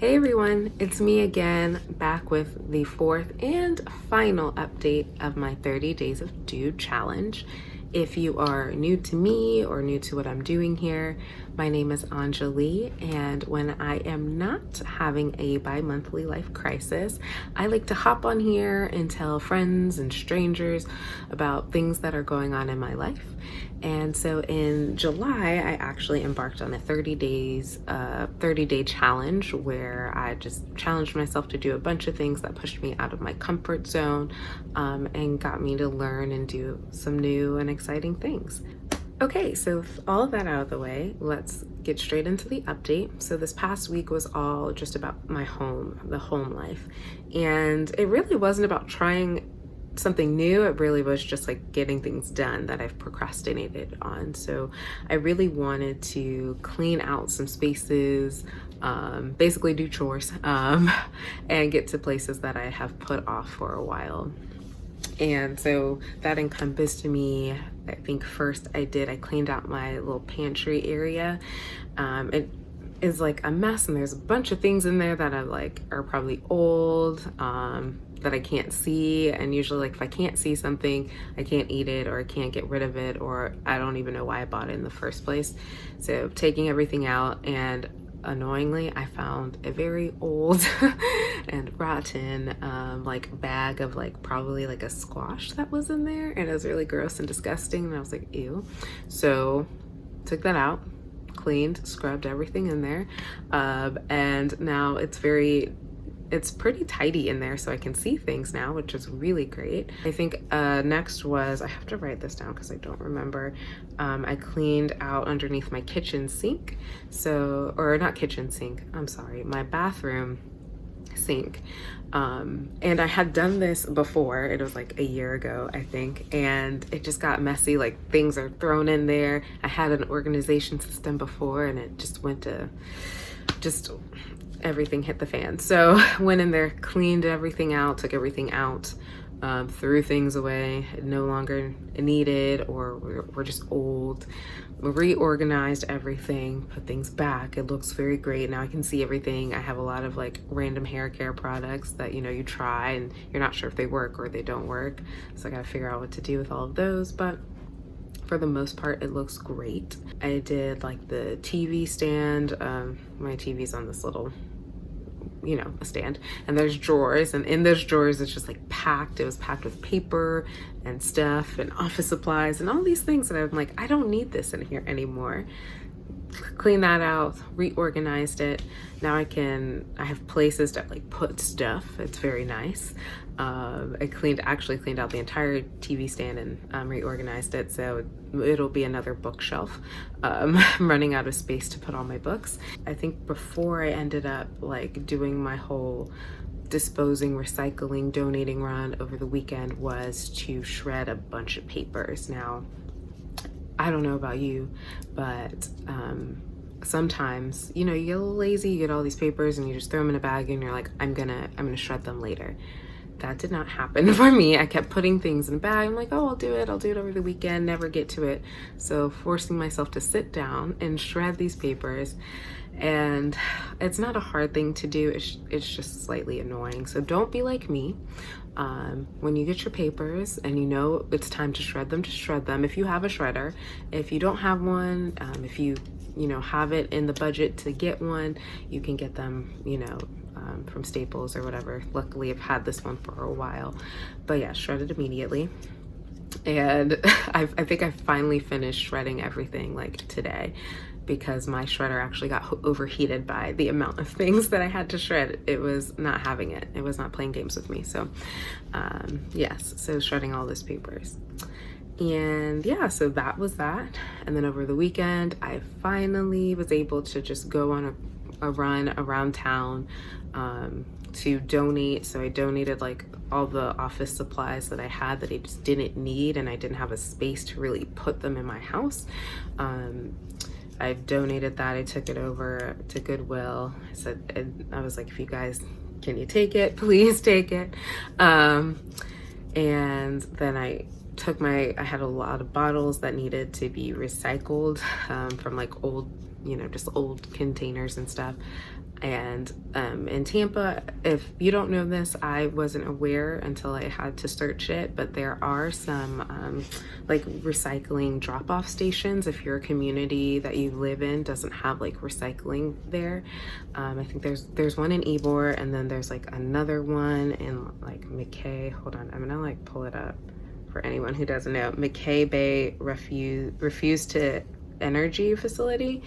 Hey everyone, it's me again, back with the fourth and final update of my 30 Days of Dude challenge. If you are new to me or new to what I'm doing here, my name is Anjali, and when I am not having a bi-monthly life crisis, I like to hop on here and tell friends and strangers about things that are going on in my life. And so in July, I actually embarked on a 30-day challenge where I just challenged myself to do a bunch of things that pushed me out of my comfort zone and got me to learn and do some new and exciting things. Okay, so with all of that out of the way, let's get straight into the update. So this past week was all just about my home, the home life. And it really wasn't about trying something new. It really was just like getting things done that I've procrastinated on. So I really wanted to clean out some spaces, basically do chores, and get to places that I have put off for a while. And so that encompassed to me, I think first I cleaned out my little pantry area. It is like a mess, and there's a bunch of things in there that are probably old, that I can't see. And usually, like, if I can't see something, I can't eat it, or I can't get rid of it, or I don't even know why I bought it in the first place. So taking everything out, and annoyingly, I found a very old and rotten like bag of probably like a squash that was in there, and it was really gross and disgusting, and I was like, ew. So took that out, cleaned, scrubbed everything in there, and now it's pretty tidy in there, so I can see things now, which is really great. I think next was, I have to write this down because I don't remember, I cleaned out underneath my kitchen sink. So, or not kitchen sink, I'm sorry, my bathroom sink. And I had done this before. It was like a year ago, I think, and it just got messy. Like, things are thrown in there. I had an organization system before, and it just went to everything hit the fan. So went in there, cleaned everything out, took everything out, threw things away no longer needed or were just old, reorganized everything, put things back. It looks very great now. I can see everything. I have a lot of like random hair care products that you try and you're not sure if they work or they don't work, so I gotta figure out what to do with all of those, but for the most part, it looks great. I did like the TV stand. My TV's on this little, a stand, and there's drawers, and in those drawers it's just like packed. It was packed with paper and stuff and office supplies and all these things that I'm like, I don't need this in here anymore. Clean that out, reorganized it. Now I have places to like put stuff. It's very nice. I actually cleaned out the entire TV stand and reorganized it, so it'll be another bookshelf. I'm running out of space to put all my books. I think before I ended up like doing my whole disposing, recycling, donating run over the weekend was to shred a bunch of papers. Now, I don't know about you, but sometimes, you get a little lazy, you get all these papers and you just throw them in a bag and you're like, I'm gonna shred them later. That did not happen for me. I kept putting things in a bag. I'm like, oh, I'll do it over the weekend, never get to it. So forcing myself to sit down and shred these papers. And it's not a hard thing to do. It's just slightly annoying. So don't be like me. When you get your papers and it's time to shred them, just shred them. If you have a shredder, if you don't have one, if you have it in the budget to get one, you can get them, from Staples or whatever. Luckily, I've had this one for a while, but yeah, shred it immediately. And I think I finally finished shredding everything like today, because my shredder actually got overheated by the amount of things that I had to shred. It was not having it. It was not playing games with me. So yes, so shredding all those papers. And yeah, so that was that. And then over the weekend, I finally was able to just go on a run around town to donate. So I donated like all the office supplies that I had that I just didn't need, and I didn't have a space to really put them in my house. I donated that. I took it over to Goodwill. I was like, if you guys, can you take it? Please take it. And then I had a lot of bottles that needed to be recycled from like old, just old containers and stuff. And in Tampa, if you don't know this, I wasn't aware until I had to search it, but there are some like recycling drop-off stations if your community that you live in doesn't have like recycling there. I think there's one in Ybor, and then there's like another one in like McKay. Hold on, I'm gonna like pull it up for anyone who doesn't know. McKay Bay refused to energy facility.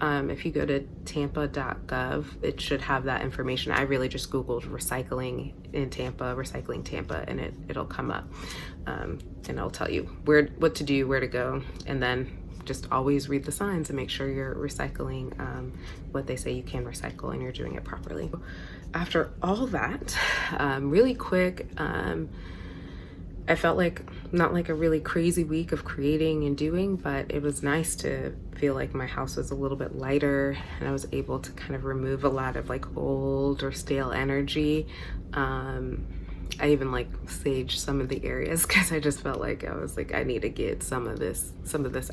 If you go to tampa.gov, it should have that information. I really just Googled recycling in Tampa, recycling Tampa, and it'll come up. And it'll tell you what to do, where to go, and then just always read the signs and make sure you're recycling what they say you can recycle and you're doing it properly. After all that, really quick, I felt like not like a really crazy week of creating and doing, but it was nice to feel like my house was a little bit lighter and I was able to kind of remove a lot of like old or stale energy. I even like saged some of the areas because I just felt like I was like, I need to get some of this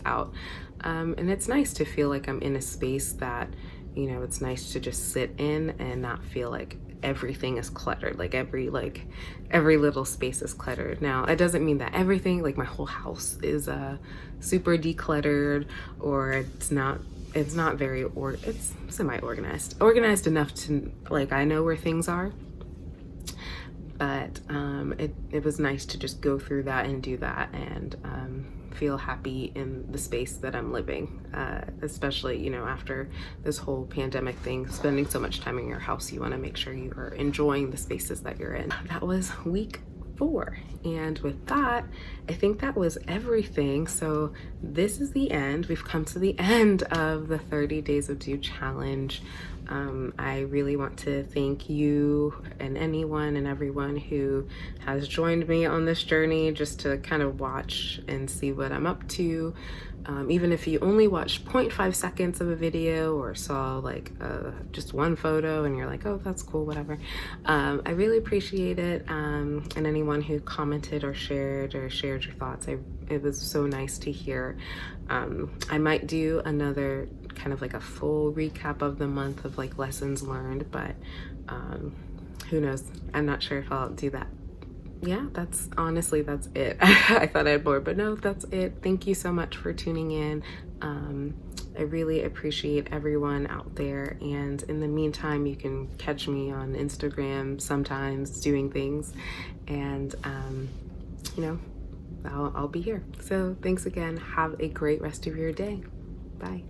out. And it's nice to feel like I'm in a space that, you know, it's nice to just sit in and not feel like everything is cluttered, like every little space is cluttered. Now it doesn't mean that everything, like my whole house is super decluttered, or it's not very it's organized enough to like I know where things are, but it was nice to just go through that and do that and feel happy in the space that I'm living, especially, you know, after this whole pandemic thing, spending so much time in your house, you want to make sure you are enjoying the spaces that you're in. That was week 4, and with that, I think that was everything. So this is the end. We've come to the end of the 30 Days of Do challenge. I really want to thank you and anyone and everyone who has joined me on this journey just to kind of watch and see what I'm up to. Even if you only watched 0.5 seconds of a video or saw like just one photo and you're like, oh, that's cool, whatever. I really appreciate it. And anyone who commented or shared your thoughts, it was so nice to hear. I might do another kind of like a full recap of the month of like lessons learned, but who knows? I'm not sure if I'll do that. Yeah, that's it. I thought I had more, but no, that's it. Thank you so much for tuning in. I really appreciate everyone out there, and in the meantime, you can catch me on Instagram sometimes doing things, and you know, I'll be here. So thanks again. Have a great rest of your day. Bye.